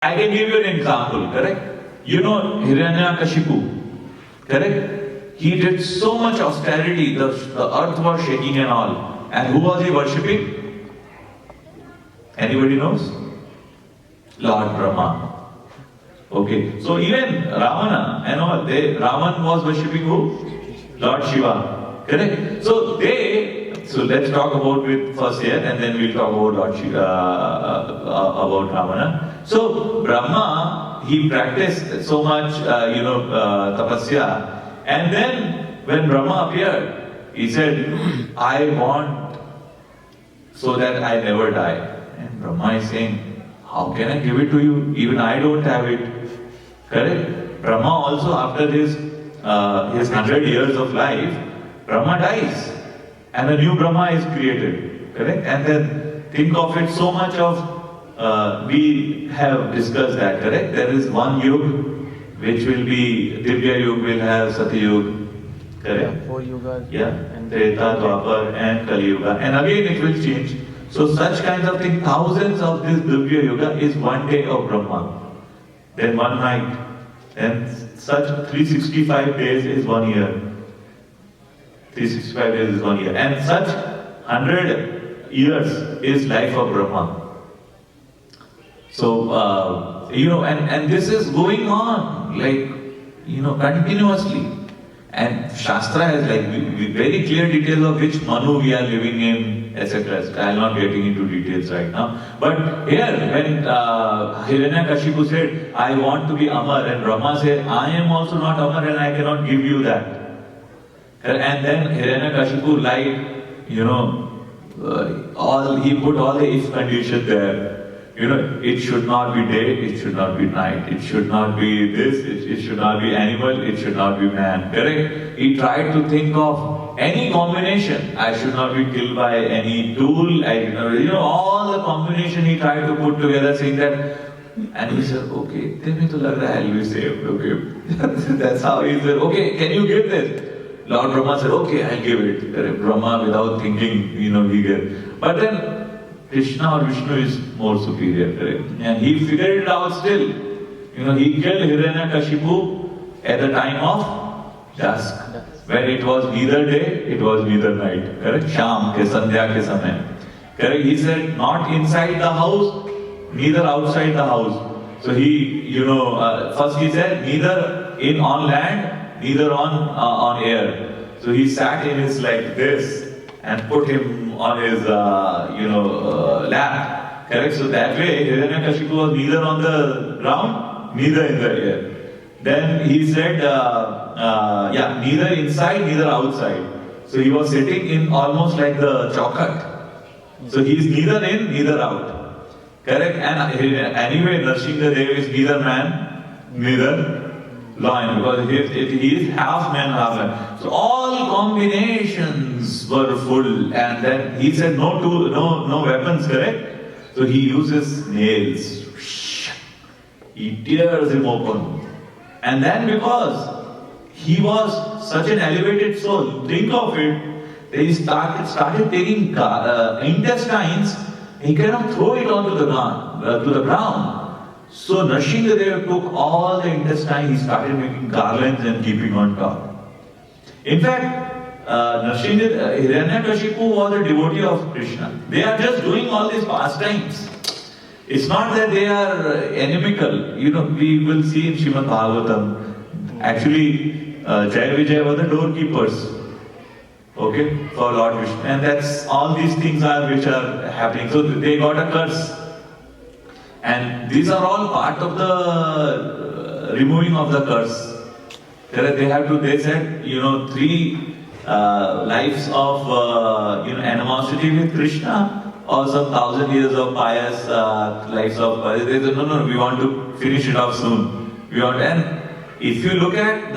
I can give you an example, correct? You know Hiranyakashipu, correct? He did so much austerity, the earth was shaking and all. And who was he worshipping? Anybody knows? Lord Brahma. Okay, so even Ravana and all, Ravan was worshipping who? Lord Shiva, correct? So let's talk about it first here, and then we'll talk about Lord Shiva, about Ravana. So Brahma, he practiced so much, tapasya, and then when Brahma appeared, he said, I want so that I never die. And Brahma is saying, how can I give it to you? Even I don't have it. Correct? Brahma also, after his 100 years of life, Brahma dies. And a new Brahma is created. Correct? And then think of it, so much of, we have discussed that. Correct? There is one Yug, which will be, Divya Yug will have Sati Yug. Correct? Yeah, 4 yugas. Yeah. Treta, Dwapar and Kali Yuga. And again it will change. So such kinds of things, thousands of this Divya Yuga is one day of Brahma. Then one night. And such 365 days is 1 year. 365 days is 1 year. And such 100 years is life of Brahma. So, and this is going on, continuously. And Shastra has very clear details of which Manu we are living in, etc. I am not getting into details right now. But here, when Hiranyakashipu said, I want to be Amar, and Brahma said, I am also not Amar and I cannot give you that. And then Hiranyakashipu lied, he put all the if conditions there. It should not be day, it should not be night, it should not be this, it should not be animal, it should not be man. Correct? He tried to think of any combination. I should not be killed by any tool. All the combination he tried to put together, saying that. And he said, okay, tell me to lag raha hai, I'll be saved. Okay. That's how he said, okay, can you give this? Lord Brahma said, okay, I'll give it. Correct? Brahma, without thinking, he gave. But then Krishna or Vishnu is more superior, correct? And he figured it out still. He killed Hiranyakashipu at the time of dusk. When it was neither day, it was neither night. Correct? Sham ke sandhya ke samay. Correct? He said, not inside the house, neither outside the house. So he, first he said, neither on land, neither on air. So he sat in his like this and put him on his, lap. Correct? So that way, Hiranyakashipu was neither on the ground, neither in the air. Then he said, neither inside, neither outside. So he was sitting in almost like the chaukat. So he is neither in, neither out. Correct? And anyway, Nrsimhadev is neither man, neither lion, because he is half man, half lion. So all combinations were full, and then he said no weapons, correct? So he uses nails. He tears him open. And then because he was such an elevated soul, think of it, they started taking intestines, he cannot throw it onto the ground. So Nrsimhadev took all the intestine, he started making garlands and keeping on top. In fact, Hiranyakashipu was a devotee of Krishna. They are just doing all these pastimes. It's not that they are inimical. We will see in Srimad Bhagavatam, actually, Jai Vijay were the doorkeepers. Okay, for Lord Vishnu. And that's all these things which are happening. So they got a curse. And these are all part of the removing of the curse. They said, 3 lives of, animosity with Krishna, or some 1,000 years of pious lives of, they said, no, we want to finish it off soon. And if you look at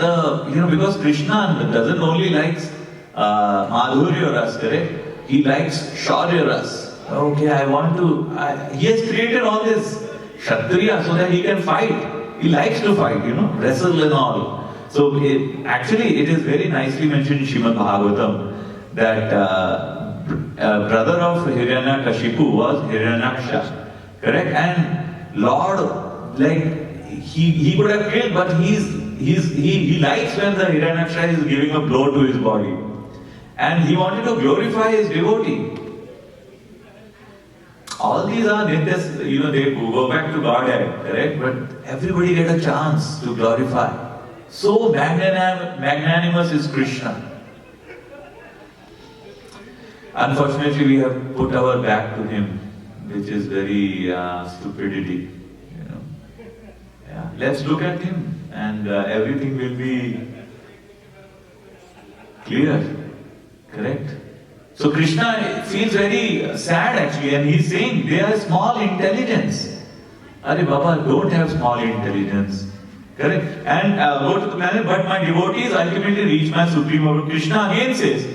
because Krishna doesn't only likes Madhurya Ras, correct? He likes Shaurya Ras. Okay, he has created all this Kshatriya so that he can fight. He likes to fight, wrestle and all. So it is very nicely mentioned in Srimad Bhagavatam that brother of Hiranyakashipu was Hiranyaksha. Correct? And Lord like he could have killed, but he likes when the Hiranyaksha is giving a blow to his body. And he wanted to glorify his devotee. All these are nityas, they go back to Godhead, correct? But everybody get a chance to glorify. So magnanimous is Krishna. Unfortunately, we have put our back to him, which is very stupidity. Yeah. Let's look at him, and everything will be clear. Correct? So Krishna feels very sad actually, and he's saying they are small intelligence. Are Baba, don't have small intelligence. Correct? And go to the planet, but my devotees ultimately reach my supreme abode. Krishna again says,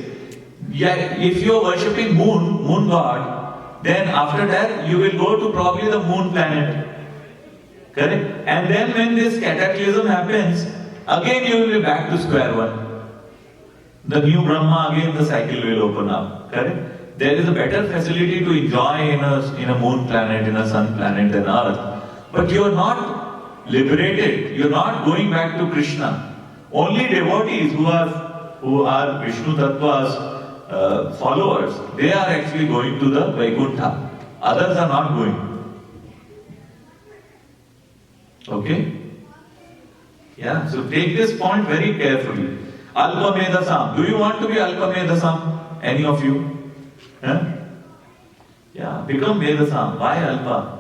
yeah, if you are worshipping moon god, then after that you will go to probably the moon planet. Correct? And then when this cataclysm happens, again you will be back to square one. The new Brahma, again the cycle will open up. Correct? There is a better facility to enjoy in a moon planet, in a sun planet than Earth. But you are not liberated. You are not going back to Krishna. Only devotees who are Vishnu Tattva's followers, they are actually going to the Vaikuntha. Others are not going. Okay? Yeah, so take this point very carefully. Alpa Medasam. Do you want to be Alpa Medasam? Any of you? Huh? Yeah, become Medasam. Why Alpa?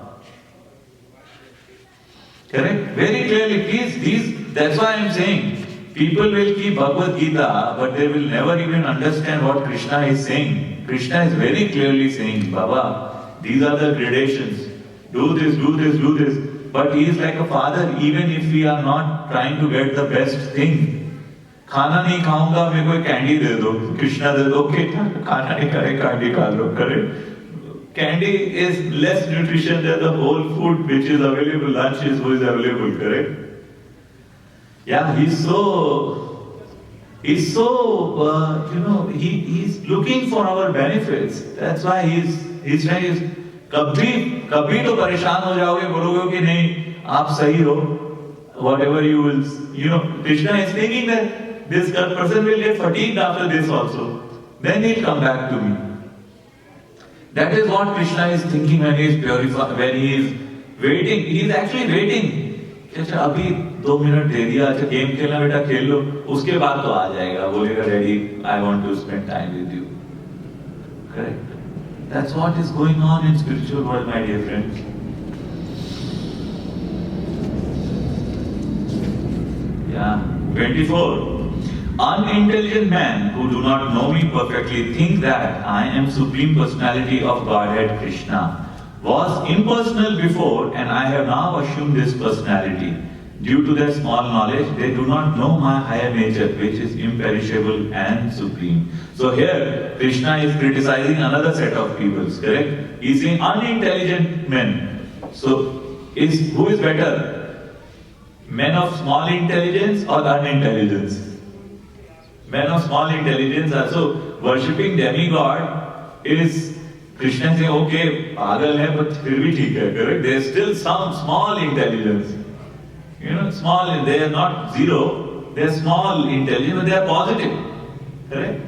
Correct? Very clearly, please, that's why I am saying, people will keep Bhagavad Gita, but they will never even understand what Krishna is saying. Krishna is very clearly saying, Baba, these are the gradations. Do this, do this, do this. But he is like a father, even if we are not trying to get the best thing. खाना नहीं खाऊंगा, मेरे को candy दे दो. कृष्णा दे दो, okay, खाना नहीं खाए, कैंडी खा लो. Correct? Candy is less nutrition than the whole food which is available. Lunch is available. Correct? Yeah, he's so he's looking for our benefits. That's why he's trying. कभी तो परेशान हो जाओगे, बोलोगे कि नहीं आप सही हो. Whatever you will, Krishna is thinking that this person will get fatigued after this also. Then he'll come back to me. That is what Krishna is thinking when he is purified, when he is waiting. He is actually waiting. अच्छा अभी 2 minute दे दिया, अच्छा game खेलना बेटा खेल लो, उसके बाद तो आ जाएगा, बोलेगा daddy I want to spend time with you. Correct? That's what is going on in spiritual world, my dear friends. Yeah. 24. Unintelligent men who do not know me perfectly think that I am Supreme Personality of Godhead Krishna, was impersonal before and I have now assumed this personality. Due to their small knowledge, they do not know my higher nature, which is imperishable and supreme. So here, Krishna is criticizing another set of peoples, correct? He is saying unintelligent men. So, who is better? Men of small intelligence or unintelligence? Men of small intelligence are so worshipping demigod is Krishna saying, okay, pagal hai, but fir bhi theek hai, correct? There is still some small intelligence. Small, they are not zero, they are small intelligence, but they are positive. Correct?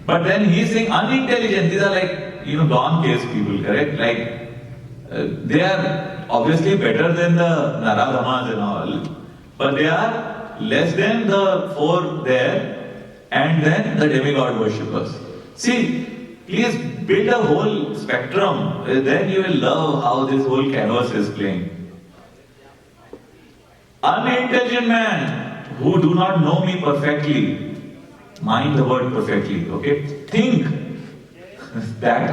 But then he is saying unintelligent, these are like, gone case people, correct? Like, they are obviously better than the Naradhamas and all, but they are less than the 4 there, and then the demigod worshippers. See, please build a whole spectrum, then you will love how this whole canvas is playing. Unintelligent man who do not know me perfectly, mind the word perfectly, okay? Think that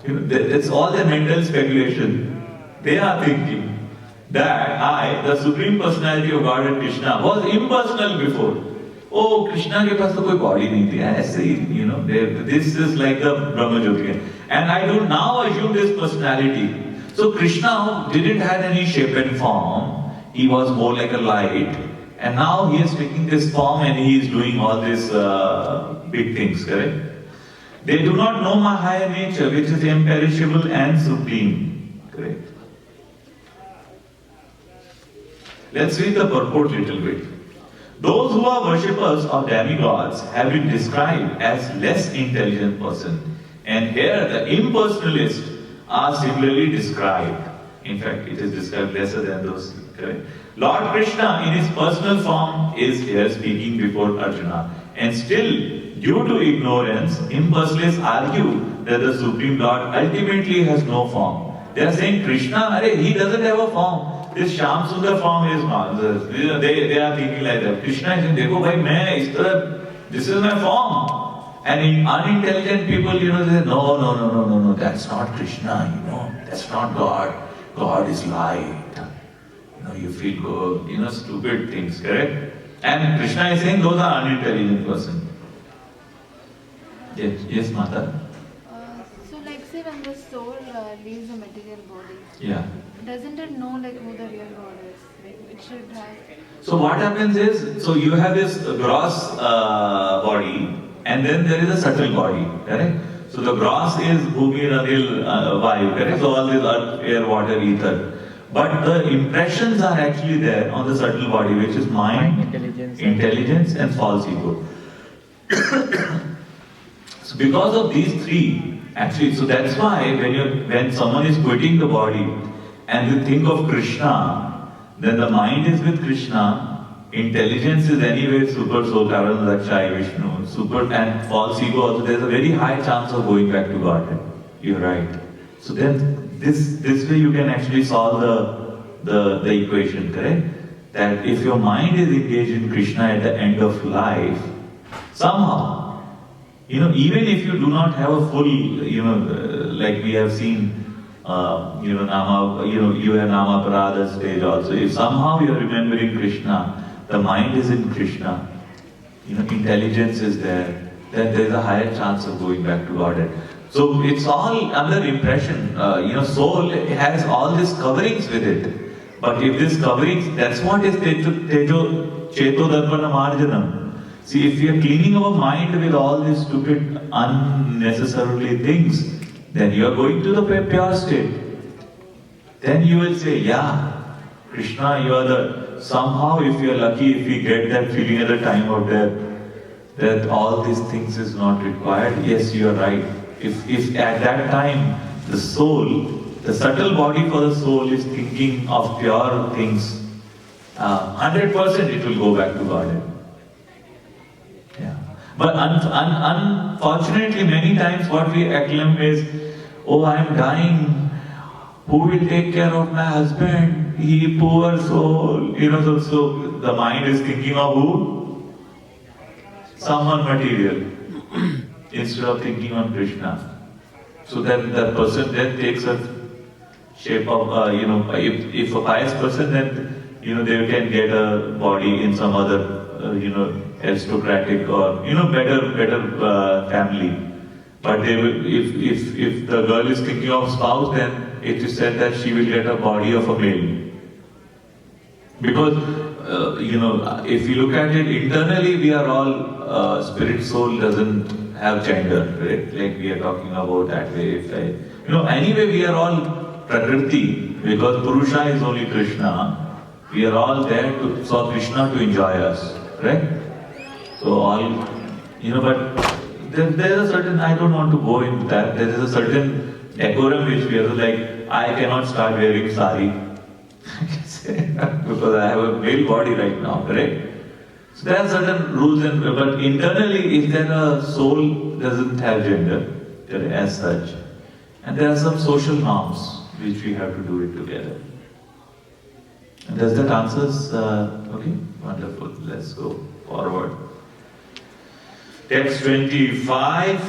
it's all the mental speculation. They are thinking that I, the Supreme Personality of Godhead Krishna, was impersonal before. Oh, Krishna के पास तो कोई body नहीं थी, ऐसे ही, this is like the Brahma Jyoti. And I do now assume this personality. So Krishna didn't have any shape and form. He was more like a light, and now he is taking this form and he is doing all these big things, correct? They do not know my higher nature, which is imperishable and supreme, correct? Let's read the purport little bit. Those who are worshippers of demigods have been described as less intelligent person, and here the impersonalists are similarly described. In fact, it is described lesser than those. Correct? Lord Krishna in his personal form is here speaking before Arjuna, and still, due to ignorance, impersonalists argue that the Supreme Lord ultimately has no form. They are saying Krishna, he doesn't have a form. This Shyam Sundar form is not. They are thinking like that. Krishna is saying, Dekho bhai, this is my form. And unintelligent people, they say, no, that's not Krishna, that's not God. God is light. You feel good, stupid things, correct? And Krishna is saying those are unintelligent person. Yes, Mata? So like say when the soul leaves the material body, Yeah. doesn't it know like who the real God is? Like it should have. So what happens is, so you have this gross body, and then there is a subtle body, correct? So the gross is Bhumi, Anil, Vayu, correct? So all this earth, air, water, ether. But the impressions are actually there on the subtle body, which is mind, intelligence and false ego. So because of these three, actually, so that's why when someone is quitting the body and you think of Krishna, then the mind is with Krishna, intelligence is anyway super soul, Karan, Lakshai, Vishnu, super, and false ego also, there's a very high chance of going back to Godhead. You're right. So then this way you can actually solve the equation, correct? That if your mind is engaged in Krishna at the end of life, somehow, even if you do not have a full, like we have seen, Nama, you have Nama Parada stage also. If somehow you are remembering Krishna, the mind is in Krishna, intelligence is there, then there is a higher chance of going back to Godhead. So it's all under impression. Soul has all these coverings with it. But if this coverings, that's what is Cheto Darpana Marjanam. See, if we are cleaning our mind with all these stupid, unnecessarily things, then you are going to the pure state. Then you will say, yeah, Krishna, you are somehow if you are lucky, if we get that feeling at the time of death, that all these things is not required, yes, you are right. If at that time, the soul, the subtle body for the soul is thinking of pure things, 100% it will go back to Godhead. Yeah. But unfortunately, many times what we acclaim is, oh, I am dying. Who will take care of my husband? He poor soul. So the mind is thinking of who? Someone material. Instead of thinking on Krishna. So then that person then takes a shape of, if a pious person, then, they can get a body in some other, aristocratic or, better family. But they will, if the girl is thinking of spouse, then it is said that she will get a body of a male. Because, if you look at it internally, we are all, spirit soul doesn't have gender, right? Like we are talking about that way. Anyway, we are all Prakriti, because Purusha is only Krishna. We are all there for Krishna to enjoy us, right? So all, but there is a certain, I don't want to go into that, there is a certain decorum which we are like, I cannot start wearing sari. Because I have a male body right now, correct? So there are certain rules, but internally, if there a soul doesn't have gender as such, and there are some social norms which we have to do it together. And does that answers? Okay, wonderful. Let's go forward. Text 25.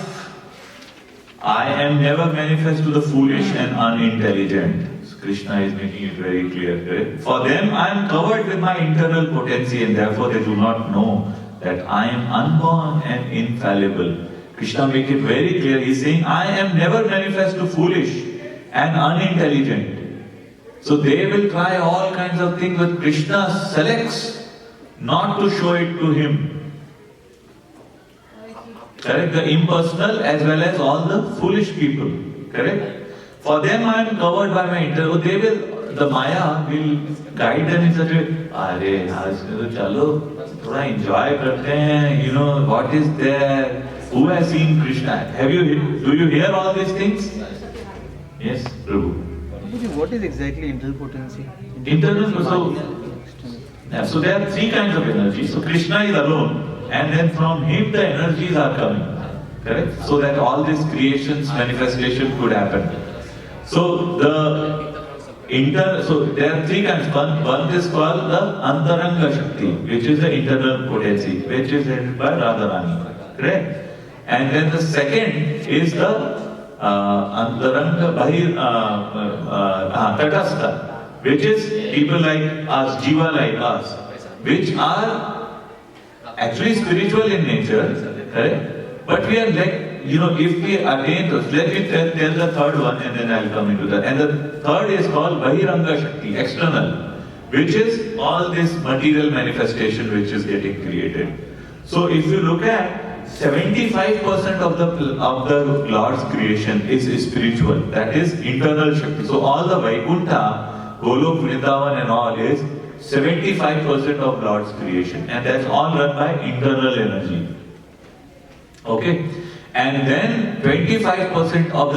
I am never manifest to the foolish and unintelligent. So Krishna is making it very clear. Correct? For them, I am covered with my internal potency, and therefore they do not know that I am unborn and infallible. Krishna makes it very clear. He is saying, I am never manifest to foolish and unintelligent. So they will try all kinds of things, but Krishna selects not to show it to him. Correct? The impersonal as well as all the foolish people. Correct? For them I am covered by my internal. They will the Maya will guide them in such a way, Are, chalo, thoda enjoy karte hain, what is there? Who has seen Krishna? Do you hear all these things? Yes, Prabhu. What is exactly internal potency? Internal, so there are three kinds of energy. So Krishna is alone, and then from him the energies are coming. Correct? So that all these creations, manifestation could happen. So so there are three kinds. One is called the Antaranga Shakti, which is the internal potency, which is headed by Radharani. Correct? And then the second is the Antaranga Tatastha, which is people like us, Jiva like us, which are actually spiritual in nature, correct? But we are like, if we attain those, let me tell the third one and then I'll come into that. And the third is called Bahiranga Shakti, external, which is all this material manifestation which is getting created. So if you look at 75% of the Lord's creation is spiritual, that is internal Shakti. So all the Vaikuntha, Golok, Vrindavan and all is 75% of Lord's creation, and that's all run by internal energy. Okay? And then 25% of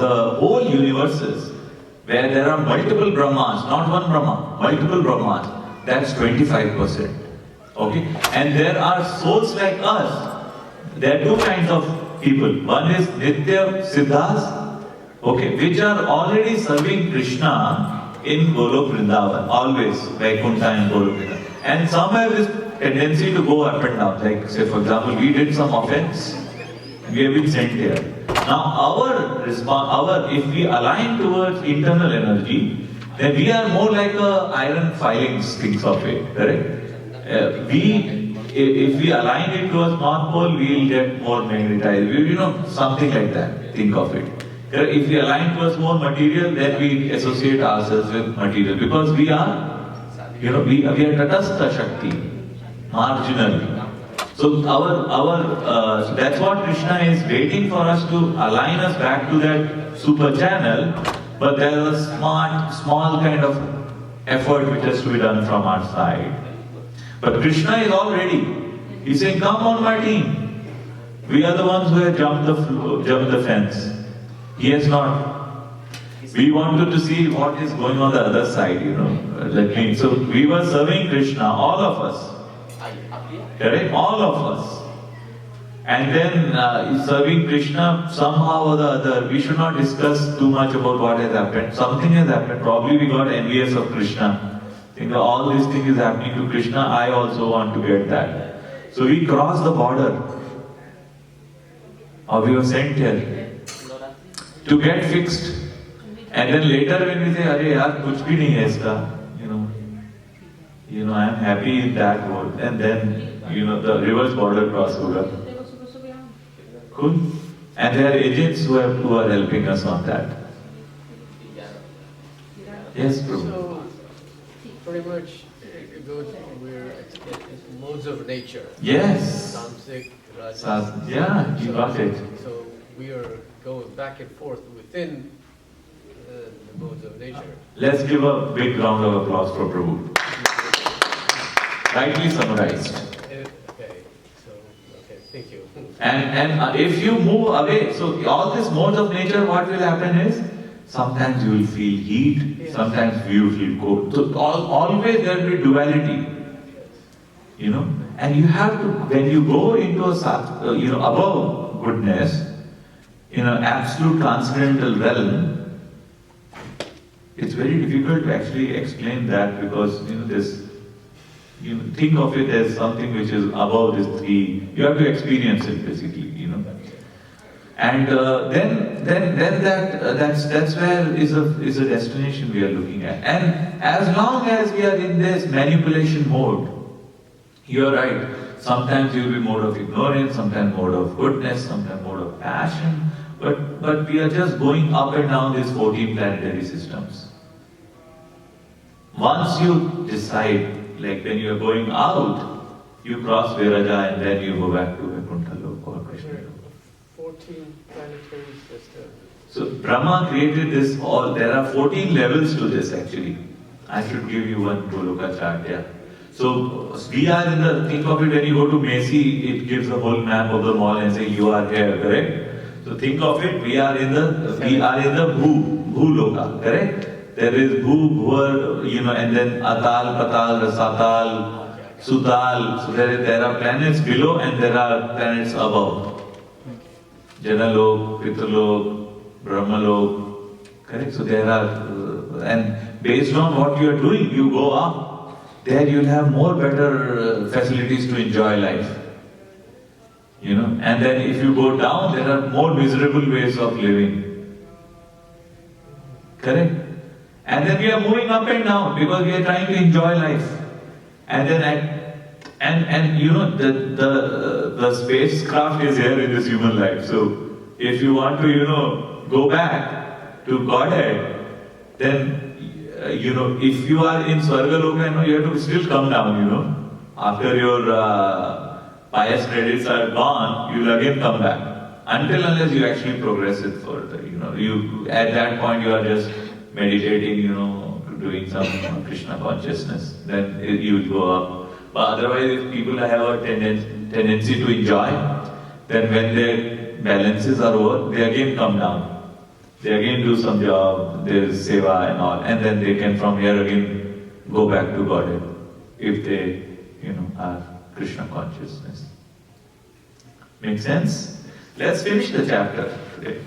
the whole universes, where there are multiple Brahmas, not one Brahma, multiple Brahmas, that's 25%. Okay? And there are souls like us. There are two kinds of people. One is Nitya Siddhas, okay, which are already serving Krishna in Golok Vrindavan, always, Vaikuntha and Golok Vrindavan. And some have this tendency to go up and down. Like, say, for example, we did some offense, we have been sent here. Now, if we align towards internal energy, then we are more like a iron filings, things of it, correct? If we align it towards North Pole, we will get more magnetized. Something like that. Think of it. If we align towards more material, then we associate ourselves with material, because we are, we are Tatastha Shakti, marginal. So so that's what Krishna is waiting for us to align us back to that super channel. But there is a small kind of effort which has to be done from our side. But Krishna is all ready. He's saying, come on my team. We are the ones who have jumped the fence. He has not. We wanted to see what is going on the other side, So we were serving Krishna, all of us. Correct? All of us. And then serving Krishna somehow or the other. We should not discuss too much about what has happened. Something has happened. Probably we got envious of Krishna. All this thing is happening to Krishna, I also want to get that. So we crossed the border. Or we were sent here to get fixed. And then later when we say, Arey yaar, kuch bhi nahi hai iska, I am happy in that world. And then, the reverse border cross hoga. Cool. And there are agents who are helping us on that. Yes, bro. So, pretty much we're modes of nature. Yes. Samsic, Rajasic. Yeah, you got it. So we are going back and forth within the modes of nature. Let's give a big round of applause for Prabhu. Rightly summarized. Okay, thank you. And if you move away, so all these modes of nature, what will happen is, sometimes you will feel heat, yes. Sometimes you will feel cold. So always there will be duality. And you have to, when you go into above goodness, in an absolute transcendental realm, it's very difficult to actually explain that, because think of it as something which is above these three. You have to experience it basically, And then that's where is a destination we are looking at. And as long as we are in this manipulation mode, you're right. Sometimes you will be mode of ignorance, sometimes mode of goodness, sometimes mode of passion. But we are just going up and down these 14 planetary systems. Once you decide, like when you are going out, you cross Viraja and then you go back to Vaikuntha Lok or Krishna Lok. 14 planetary systems. So Brahma created this all. There are 14 levels to this actually. I should give you one Goloka chart, yeah. So we are in the, think of it when you go to Macy, it gives a whole map of the mall and say you are here, correct? So think of it, we are in the Bhu Loka, correct? There is Bhu, Bhuvar, and then Atal, Patal, Rasatal, Sutal. So there are planets below and there are planets above. Janalok, Pitralok, Brahmalok, correct? So there are, and based on what you are doing, you go up. There you'll have more better facilities to enjoy life. And then if you go down, there are more miserable ways of living. Correct? And then we are moving up and down because we are trying to enjoy life. And then the spacecraft is here in this human life. So if you want to, go back to Godhead, then if you are in Swargaloka, you have to still come down, After your pious credits are gone, you will again come back. Unless you actually progress it further, You at that point you are just meditating, doing some Krishna consciousness. Then you will go up. But otherwise, if people have a tendency to enjoy, then when their balances are over, they again come down. They again do some job, there's seva and all, and then they can from here again go back to Godhead if they, are Krishna consciousness. Make sense? Let's finish the chapter today.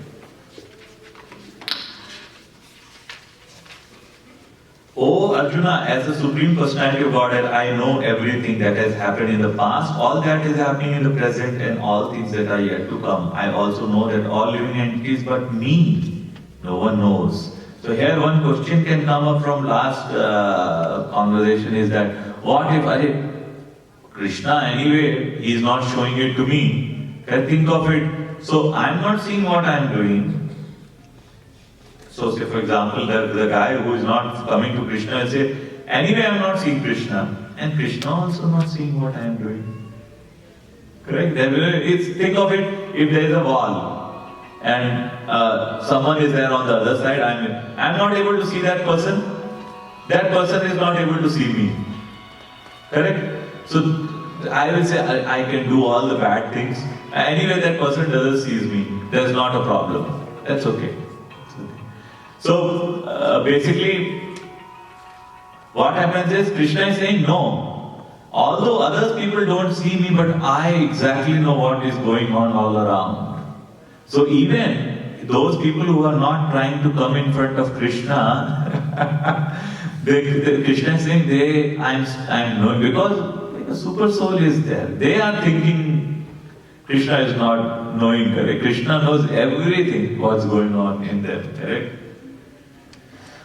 O Arjuna, as the Supreme Personality of Godhead, I know everything that has happened in the past, all that is happening in the present, and all things that are yet to come. I also know that all living entities but me, no one knows. So here one question can come up from last conversation is that, what if Krishna anyway, he is not showing it to me. Can think of it. So I'm not seeing what I'm doing. So say for example, the guy who is not coming to Krishna will say, anyway I'm not seeing Krishna. And Krishna also not seeing what I am doing. Correct? Think of it, if there is a wall and someone is there on the other side, I'm not able to see that person. That person is not able to see me. Correct? So I will say I can do all the bad things. Anyway, that person doesn't see me. There's not a problem. That's okay. So basically, what happens is Krishna is saying no. Although other people don't see me, but I exactly know what is going on all around. So even those people who are not trying to come in front of Krishna, Krishna is saying I'm knowing, because a super soul is there. They are thinking Krishna is not knowing, correct? Krishna knows everything what's going on in them, correct?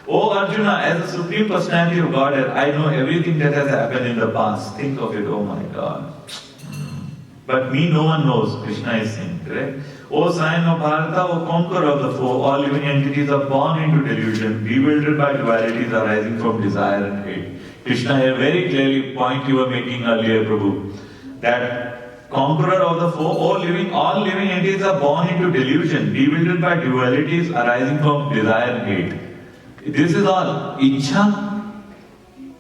Oh Arjuna, as the Supreme Personality of Godhead, I know everything that has happened in the past. Think of it, oh my God. But me no one knows, Krishna is saying, correct? O Scion of Bharata, O conqueror of the foe, all living entities are born into delusion, bewildered by dualities arising from desire and hate. Krishna here very clearly point you were making earlier, Prabhu, that conqueror of the foe, all living entities are born into delusion, bewildered by dualities arising from desire and hate. This is all Ichha.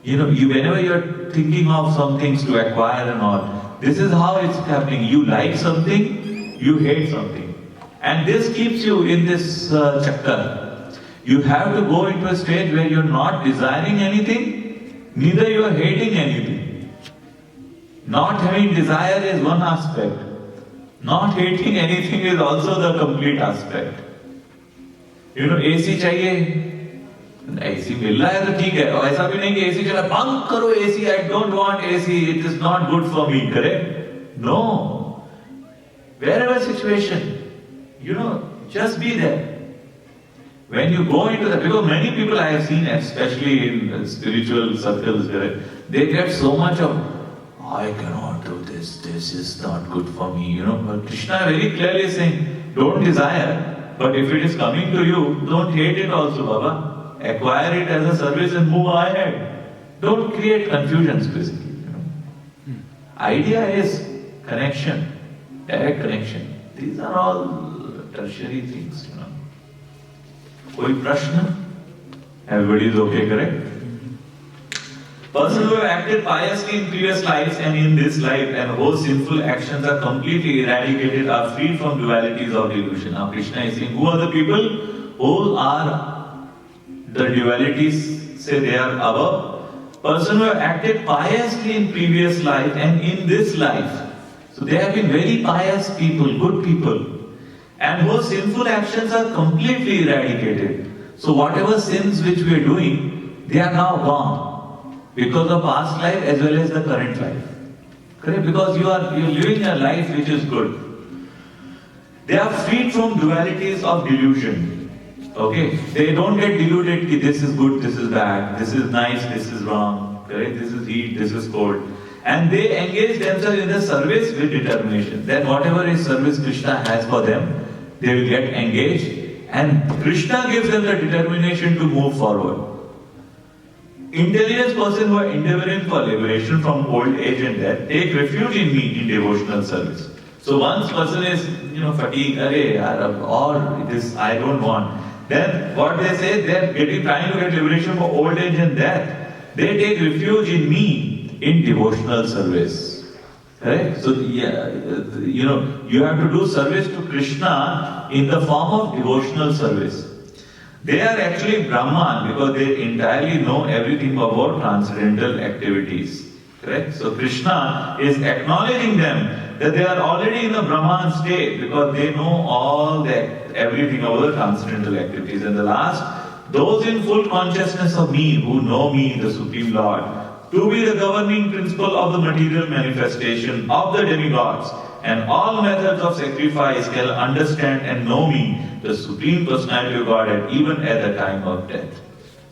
Whenever you're thinking of some things to acquire and all, this is how it's happening. You like something, you hate something. And this keeps you in this chakra. You have to go into a stage where you're not desiring anything, neither you're hating anything. Not having desire is one aspect. Not hating anything is also the complete aspect. AC चाहिए, AC मिल रहा है तो ठीक है, ऐसा भी नहीं कि AC चला बंद करो AC, I don't want AC, it is not good for me, correct? No. Wherever situation, just be there. When you go into that, because many people I have seen, especially in spiritual circles, they get so much of, I cannot do this is not good for me, But Krishna very clearly is saying, don't desire, but if it is coming to you, don't hate it also, Baba. Acquire it as a service and move ahead. Don't create confusions, basically. Idea is connection, direct connection. These are all tertiary things. कोई प्रश्न? Everybody is okay, correct? Persons who have acted piously in previous lives and in this life and whose sinful actions are completely eradicated are freed from dualities of delusion. Now Krishna is saying, who are the people who are the dualities, say they are above? Persons who have acted piously in previous life and in this life. So they have been very pious people, good people, and whose sinful actions are completely eradicated. So whatever sins which we are doing, they are now gone. Because of past life as well as the current life. Correct? Because you are living a life which is good. They are freed from dualities of delusion. Okay? They don't get deluded that this is good, this is bad, this is nice, this is wrong. Correct? This is heat, this is cold. And they engage themselves in the service with determination. Then whatever is service Krishna has for them, they will get engaged. And Krishna gives them the determination to move forward. Intelligent persons who are endeavoring for liberation from old age and death take refuge in me in devotional service. So once person is, fatigued, or this I don't want, then what they say, they are trying to get liberation from old age and death. They take refuge in me in devotional service. Correct? So you have to do service to Krishna in the form of devotional service. They are actually Brahman because they entirely know everything about transcendental activities. Correct? So Krishna is acknowledging them that they are already in the Brahman state because they know everything about the transcendental activities. And the last, those in full consciousness of me, who know me, the Supreme Lord, to be the governing principle of the material manifestation of the demigods, and all methods of sacrifice can understand and know me, the Supreme Personality of Godhead, even at the time of death.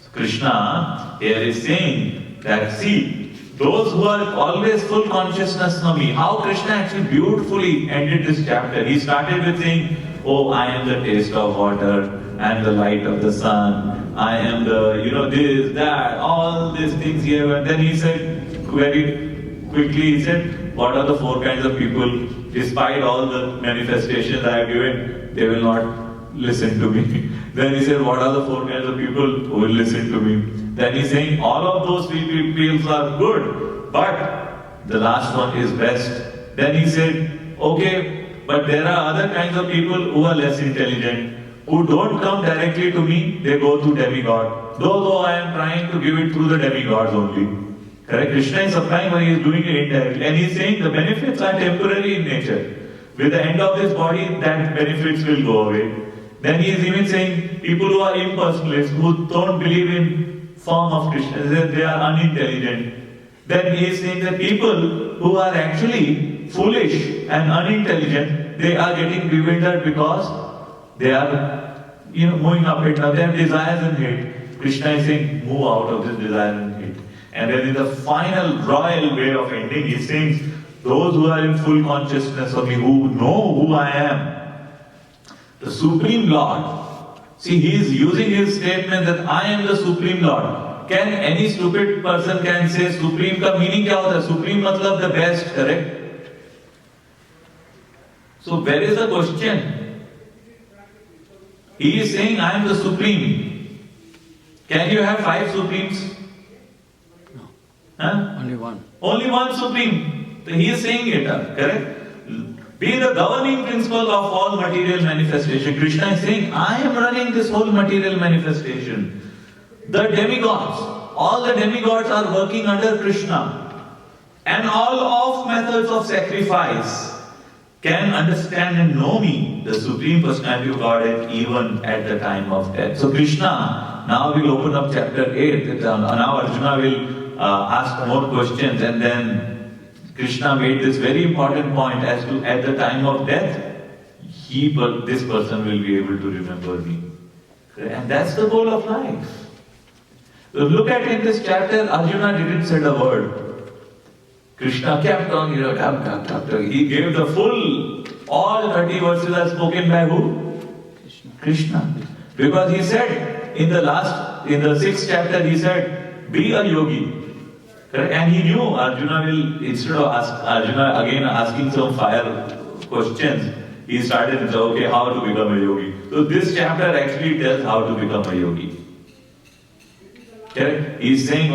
So Krishna here is saying that, see, those who are always full consciousness of me, how Krishna actually beautifully ended this chapter. He started with saying, oh, I am the taste of water, I am the light of the sun, I am the, this, that, all these things here. And then he said, very quickly, he said, what are the four kinds of people? Despite all the manifestations I have given, they will not listen to me. Then he said, what are the four kinds of people who will listen to me? Then he's saying, all of those people are good, but the last one is best. Then he said, okay, but there are other kinds of people who are less intelligent, who don't come directly to me, they go to demigod. Though I am trying to give it through the demigods only. Correct? Krishna is supplying, but he is doing it indirectly. And he is saying the benefits are temporary in nature. With the end of this body, that benefits will go away. Then he is even saying people who are impersonalists, who don't believe in form of Krishna, they are unintelligent. Then he is saying that people who are actually foolish and unintelligent, they are getting bewildered because they are moving up and down. They have desires and hate. Krishna is saying, move out of this desire and hate. And then in the final royal way of ending, he is saying, those who are in full consciousness of me, who know who I am, the Supreme Lord. See, he is using his statement that I am the Supreme Lord. Can any stupid person can say Supreme ka meaning kya hota hai? Supreme matlab the best, correct? So where is the question? He is saying I am the Supreme. Can you have 5 Supremes? Huh? Only one. Only one Supreme. So he is saying it, correct? Be the governing principle of all material manifestation. Krishna is saying, I am running this whole material manifestation. The demigods, all the demigods are working under Krishna. And all of methods of sacrifice can understand and know me, the Supreme Personality of Godhead, even at the time of death. So Krishna, now we'll open up chapter 8. Now Arjuna will ask more questions, and then Krishna made this very important point as to at the time of death, this person will be able to remember me. And that's the goal of life. So look at in this chapter, Arjuna didn't say a word. Krishna kept on, he gave the full, all 30 verses are spoken by who? Krishna. Because he said, in the 6th chapter, he said, be a yogi. Correct? And he knew Arjuna will, instead of Arjuna again asking some fire questions, he started and said, okay, how to become a yogi. So this chapter actually tells how to become a yogi. Correct? He's saying